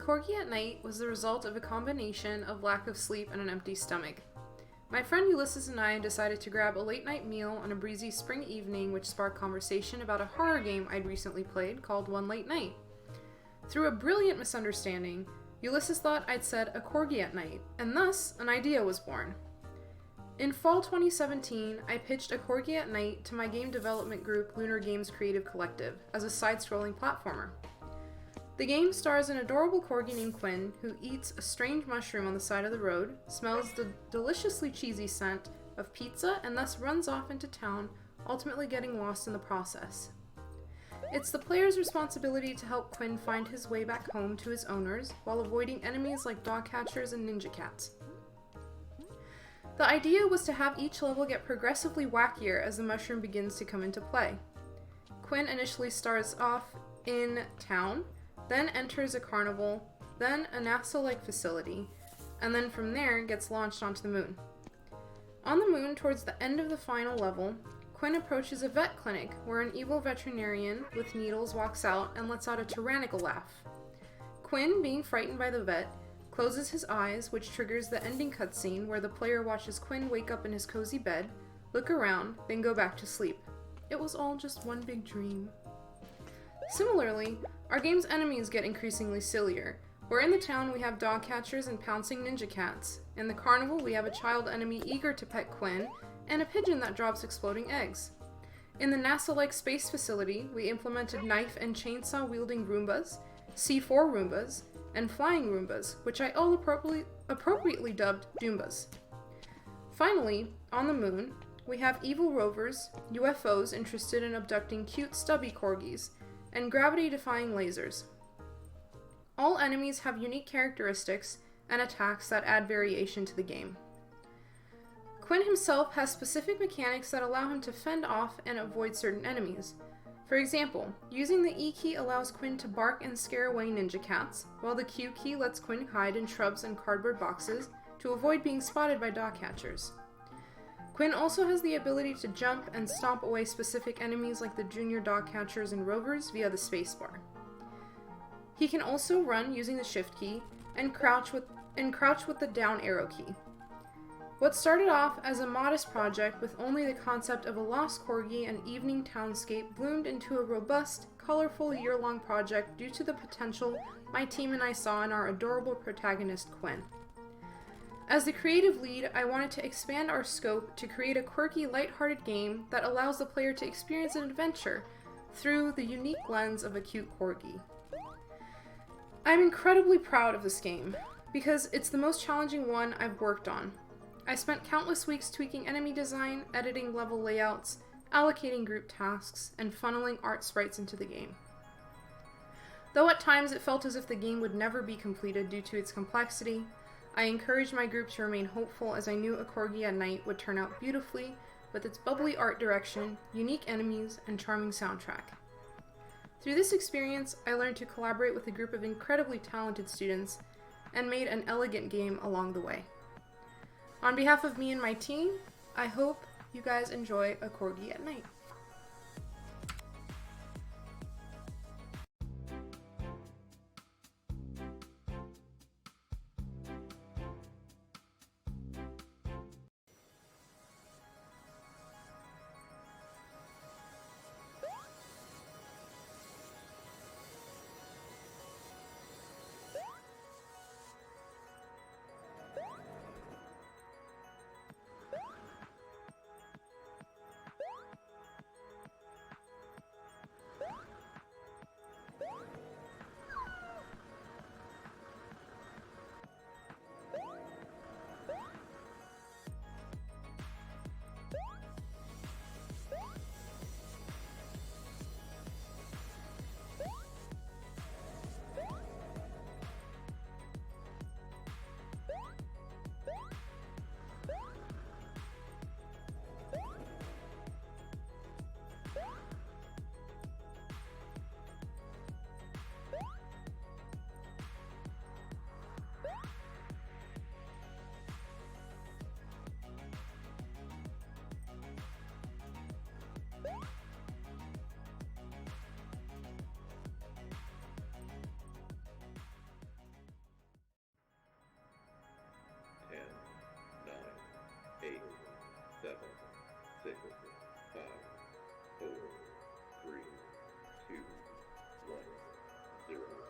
Corgi at night was the result of a combination of lack of sleep and an empty stomach. My friend Ulysses and I decided to grab a late-night meal on a breezy spring evening, which sparked conversation about a horror game I'd recently played called One Late Night. Through a brilliant misunderstanding, Ulysses thought I'd said a Corgi at night, and thus an idea was born. In fall 2017, I pitched a Corgi at night to my game development group Lunar Games Creative Collective as a side-scrolling platformer. The game stars an adorable corgi named Quinn who eats a strange mushroom on the side of the road, smells the deliciously cheesy scent of pizza, and thus runs off into town, ultimately getting lost in the process. It's the player's responsibility to help Quinn find his way back home to his owners while avoiding enemies like dog catchers and ninja cats. The idea was to have each level get progressively wackier as the mushroom begins to come into play. Quinn initially starts off in town, then enters a carnival, then a NASA-like facility, and then from there gets launched onto the moon. On the moon, towards the end of the final level, Quinn approaches a vet clinic where an evil veterinarian with needles walks out and lets out a tyrannical laugh. Quinn, being frightened by the vet, closes his eyes, which triggers the ending cutscene where the player watches Quinn wake up in his cozy bed, look around, then go back to sleep. It was all just one big dream. Similarly, our game's enemies get increasingly sillier, where in the town we have dog catchers and pouncing ninja cats. In the carnival we have a child enemy eager to pet Quinn, and a pigeon that drops exploding eggs. In the NASA-like space facility, we implemented knife and chainsaw-wielding Roombas, C4 Roombas, and flying Roombas, which I all appropriately dubbed Doombas. Finally, on the moon, we have evil rovers, UFOs interested in abducting cute stubby corgis, and gravity-defying lasers. All enemies have unique characteristics and attacks that add variation to the game. Quinn himself has specific mechanics that allow him to fend off and avoid certain enemies. For example, using the E key allows Quinn to bark and scare away ninja cats, while the Q key lets Quinn hide in shrubs and cardboard boxes to avoid being spotted by dog catchers. Quinn also has the ability to jump and stomp away specific enemies like the junior dog catchers and rovers via the spacebar. He can also run using the shift key and crouch with the down arrow key. What started off as a modest project with only the concept of a lost corgi and evening townscape bloomed into a robust, colorful year-long project due to the potential my team and I saw in our adorable protagonist Quinn. As the creative lead, I wanted to expand our scope to create a quirky, lighthearted game that allows the player to experience an adventure through the unique lens of a cute corgi. I'm incredibly proud of this game, because it's the most challenging one I've worked on. I spent countless weeks tweaking enemy design, editing level layouts, allocating group tasks, and funneling art sprites into the game. Though at times it felt as if the game would never be completed due to its complexity, I encouraged my group to remain hopeful as I knew A Corgi at Night would turn out beautifully with its bubbly art direction, unique enemies, and charming soundtrack. Through this experience, I learned to collaborate with a group of incredibly talented students and made an elegant game along the way. On behalf of me and my team, I hope you guys enjoy A Corgi at Night. 6, 5, 4, 3, 2, 1, 0.